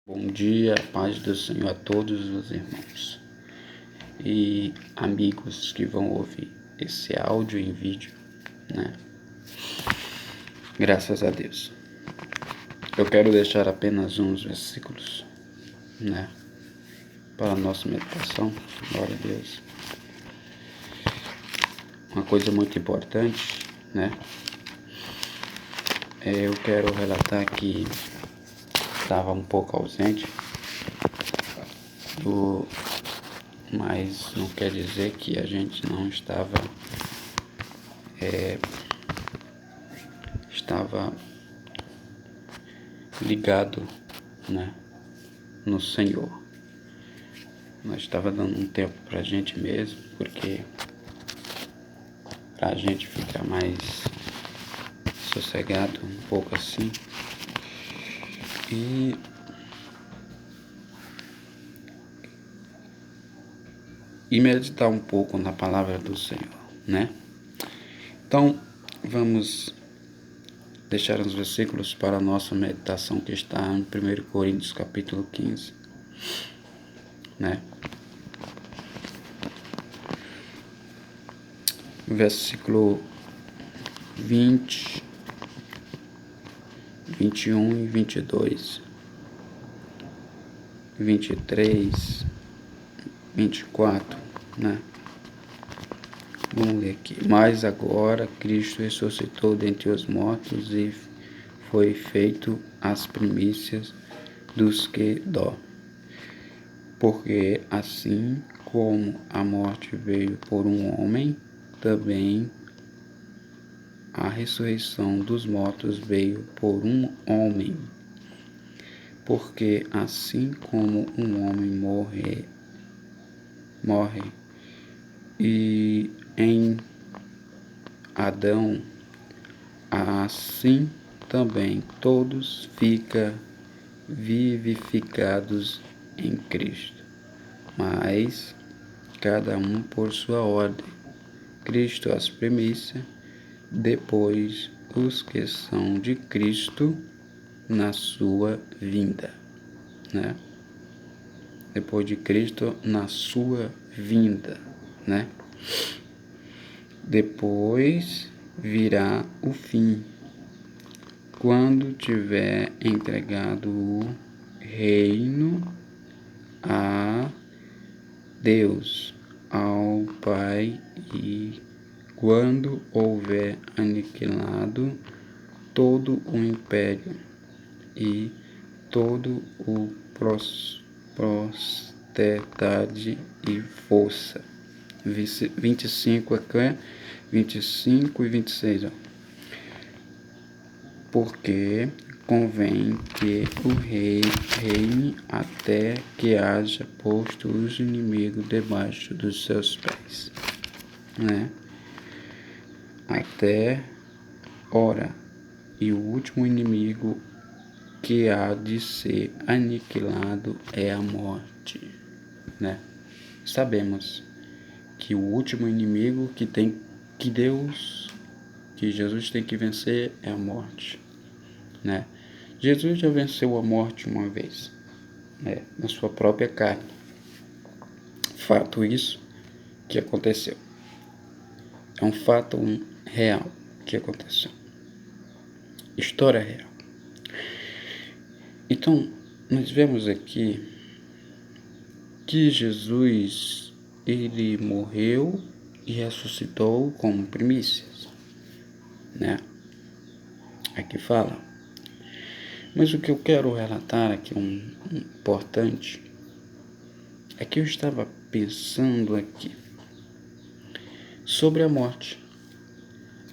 Bom dia, paz do Senhor a todos os irmãos e amigos que vão ouvir esse áudio em vídeo, né? Graças a Deus. Eu quero deixar apenas uns versículos, né? Para a nossa meditação. Glória a Deus. Uma coisa muito importante, né? Eu quero relatar que estava um pouco ausente, mas não quer dizer que a gente não estava ligado, né, no Senhor. Nós estava dando um tempo para a gente mesmo, porque para a gente ficar mais sossegado, um pouco assim, e meditar um pouco na palavra do Senhor, né? Então, vamos deixar os versículos para a nossa meditação que está em 1 Coríntios capítulo 15, né? Versículo 20, 21 e 22, 23, 24, né? Vamos ler aqui. Mas agora Cristo ressuscitou dentre os mortos e foi feito as primícias dos que dormem. Porque assim como a morte veio por um homem, também a ressurreição dos mortos veio por um homem. Porque assim como um homem morre e em Adão, assim também todos ficam vivificados em Cristo, mas cada um por sua ordem. Cristo as primícias, depois os que são de Cristo na sua vinda, né? Depois de Cristo na sua vinda, né? Depois virá o fim, quando tiver entregado o reino a Deus, ao Pai, e quando houver aniquilado todo o império e todo o potestade e força. 25 aqui, 25 e 26, ó. Porque convém que o rei reine até que haja posto os inimigos debaixo dos seus pés, né? Até ora, e o último inimigo que há de ser aniquilado é a morte, né? Sabemos que o último inimigo que Jesus tem que vencer é a morte, né? Jesus já venceu a morte uma vez, né? Na sua própria carne. Fato isso que aconteceu. É um fato real que aconteceu. História real. Então, nós vemos aqui que Jesus, ele morreu e ressuscitou como primícias, né? Aqui fala. Mas o que eu quero relatar aqui, importante, é que eu estava pensando aqui sobre a morte.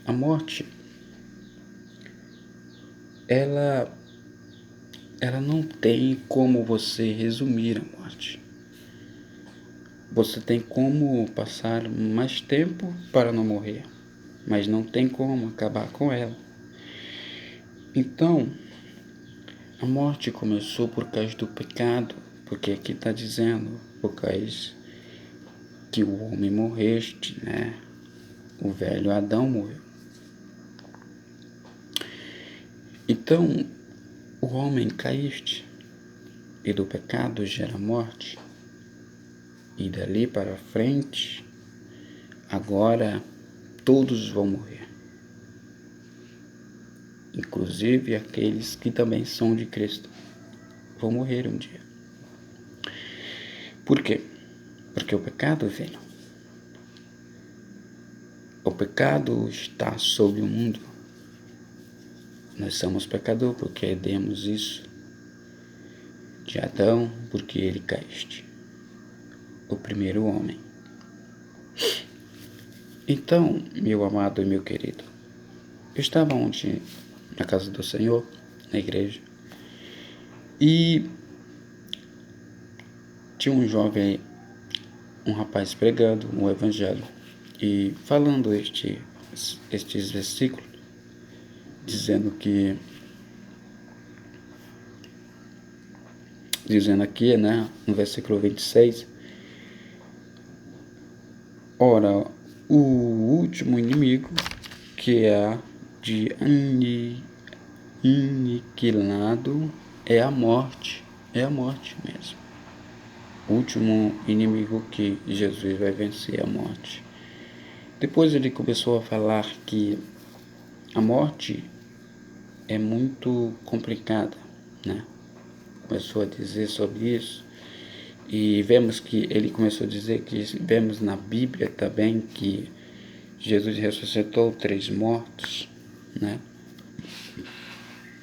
A morte, ela não tem como você resumir a morte. Você tem como passar mais tempo para não morrer, mas não tem como acabar com ela. Então, a morte começou por causa do pecado, porque aqui está dizendo, por causa que o homem morreste, né? O velho Adão morreu. Então, o homem caíste, e do pecado gera morte, e dali para frente, agora todos vão morrer, inclusive aqueles que também são de Cristo, vão morrer um dia. Por quê? Porque o pecado veio. O pecado está sobre o mundo. Nós somos pecadores porque herdemos isso de Adão, porque ele caíste, o primeiro homem. Então, meu amado e meu querido, eu estava ontem na casa do Senhor, na igreja, e tinha um jovem, um rapaz pregando o evangelho e falando estes versículos, dizendo aqui, né, no versículo 26, ora, o último inimigo que é de aniquilado é a morte mesmo. O último inimigo que Jesus vai vencer é a morte. Depois ele começou a falar que a morte é muito complicada, né? Começou a dizer sobre isso. E vemos que ele começou a dizer que vemos na Bíblia também que Jesus ressuscitou 3 mortos, né?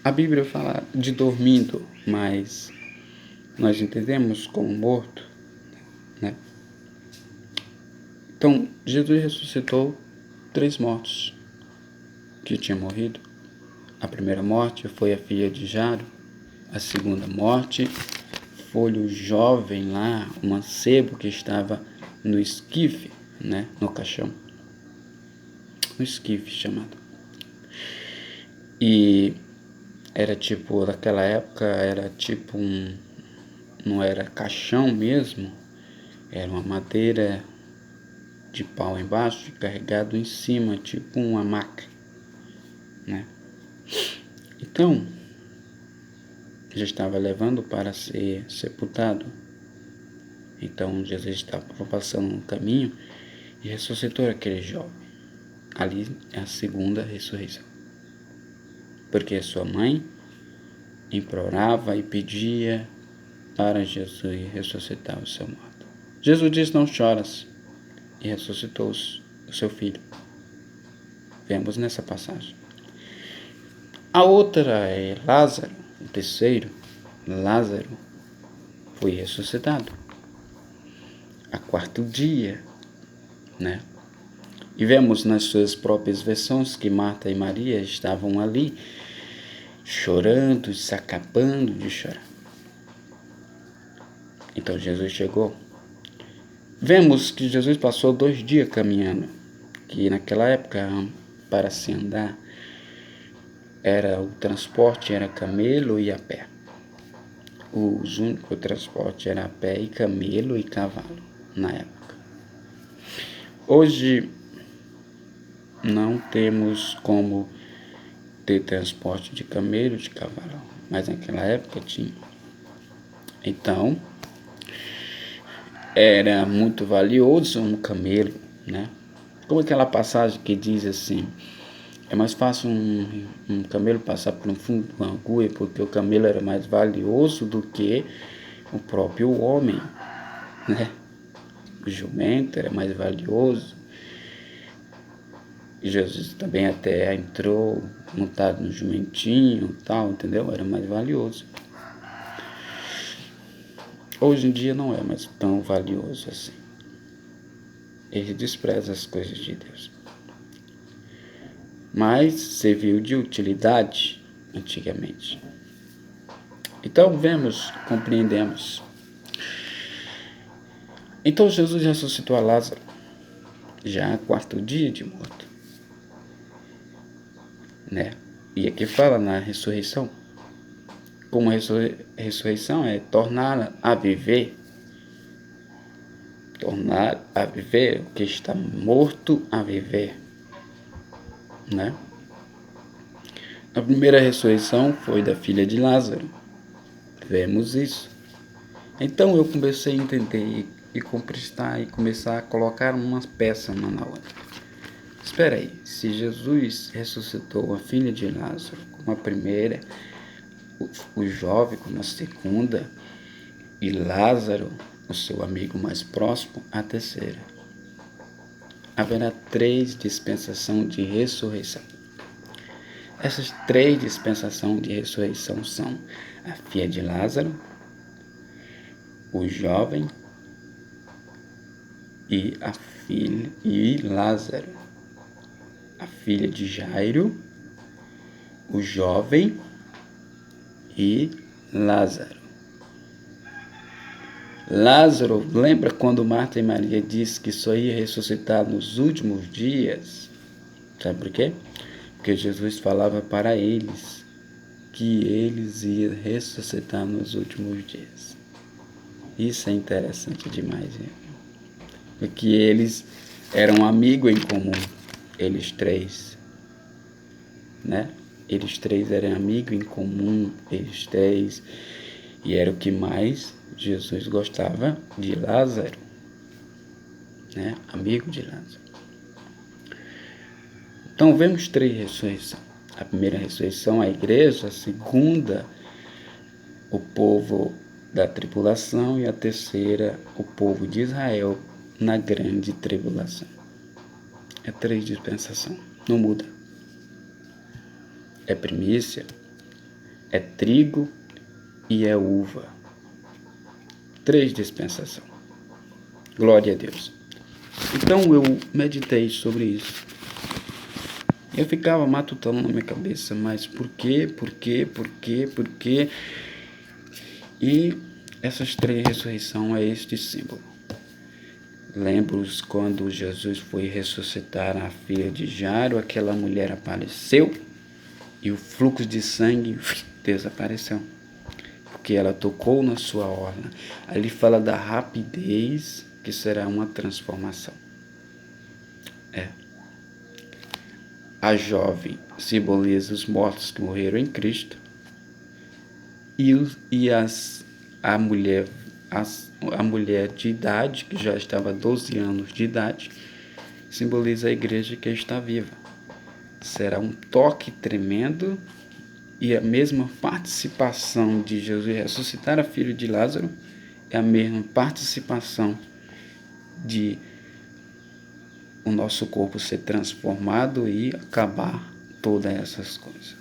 A Bíblia fala de dormindo, mas nós entendemos como morto, né? Então, Jesus ressuscitou 3 mortos que tinham morrido. A primeira morte foi a filha de Jairo. A segunda morte foi o jovem lá, o mancebo que estava no esquife, né? No caixão. No esquife chamado. E era tipo, naquela época, era tipo não era caixão mesmo, era uma madeira de pau embaixo e carregado em cima, tipo uma maca, né? Então, já estava levando para ser sepultado. Então, Jesus estava passando no caminho e ressuscitou aquele jovem. Ali é a segunda ressurreição. Porque sua mãe implorava e pedia para Jesus ressuscitar o seu morto. Jesus disse: não choras, e ressuscitou o seu filho. Vemos nessa passagem. A outra é Lázaro, o terceiro. Lázaro foi ressuscitado a 4º dia, né? E vemos nas suas próprias versões que Marta e Maria estavam ali chorando, se acabando de chorar. Então Jesus chegou. Vemos que Jesus passou 2 dias caminhando, que naquela época, para se andar, o transporte era camelo e a pé. O único transporte era a pé e camelo e cavalo, na época. Hoje, não temos como ter transporte de camelo e de cavalo, mas naquela época tinha. Então, era muito valioso um camelo, né? Como aquela passagem que diz assim: é mais fácil um camelo passar por um fundo de uma agulha, porque o camelo era mais valioso do que o próprio homem, né? O jumento era mais valioso. E Jesus também até entrou montado no jumentinho e tal, entendeu? Era mais valioso. Hoje em dia não é mais tão valioso assim. Ele despreza as coisas de Deus. Mas serviu de utilidade antigamente. Então compreendemos. Então Jesus ressuscitou a Lázaro, já 4º dia de morto, né? E aqui fala na ressurreição. Como a ressurreição é tornar a viver o que está morto a viver, né? A primeira ressurreição foi da filha de Lázaro. Vemos isso. Então eu comecei a entender e compreensar e começar a colocar umas peças uma na outra. Espera aí, se Jesus ressuscitou a filha de Lázaro como a primeira, o jovem como a segunda, e Lázaro, o seu amigo mais próximo, a terceira. Haverá 3 dispensações de ressurreição. Essas 3 dispensações de ressurreição são a filha de Lázaro, o jovem e a filha e Lázaro, a filha de Jairo, o jovem e Lázaro. Lázaro, lembra quando Marta e Maria disse que só ia ressuscitar nos últimos dias? Sabe por quê? Porque Jesus falava para eles que eles iam ressuscitar nos últimos dias. Isso é interessante demais, né? Porque eles eram amigos em comum, eles 3, né? Eles 3 eram amigos em comum, eles 3, e era o que mais Jesus gostava de Lázaro, né? Amigo de Lázaro. Então vemos 3 ressurreições. A primeira ressurreição, a igreja; a segunda, o povo da tribulação; e a terceira, o povo de Israel na grande tribulação. É 3 dispensações, não muda. É primícia, é trigo e é uva. 3 dispensações. Glória a Deus. Então eu meditei sobre isso. Eu ficava matutando na minha cabeça, mas por quê? E essas 3 ressurreições é este símbolo. Lembro-os quando Jesus foi ressuscitar a filha de Jairo, aquela mulher apareceu e o fluxo de sangue desapareceu, porque ela tocou na sua orla. Ali fala da rapidez que será uma transformação. A jovem simboliza os mortos que morreram em Cristo, a mulher de idade, que já estava 12 anos de idade, simboliza a igreja que está viva. Será um toque tremendo, e a mesma participação de Jesus ressuscitar a filha de Lázaro é a mesma participação de o nosso corpo ser transformado e acabar todas essas coisas.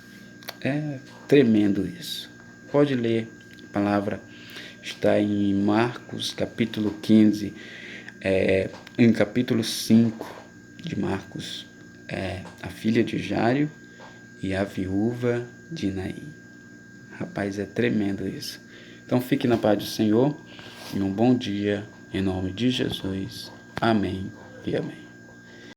É tremendo isso. Pode ler, a palavra está em Marcos capítulo 15, em capítulo 5 de Marcos, a filha de Jairo e a viúva de Naim. Rapaz, é tremendo isso. Então fique na paz do Senhor e um bom dia, em nome de Jesus. Amém e amém.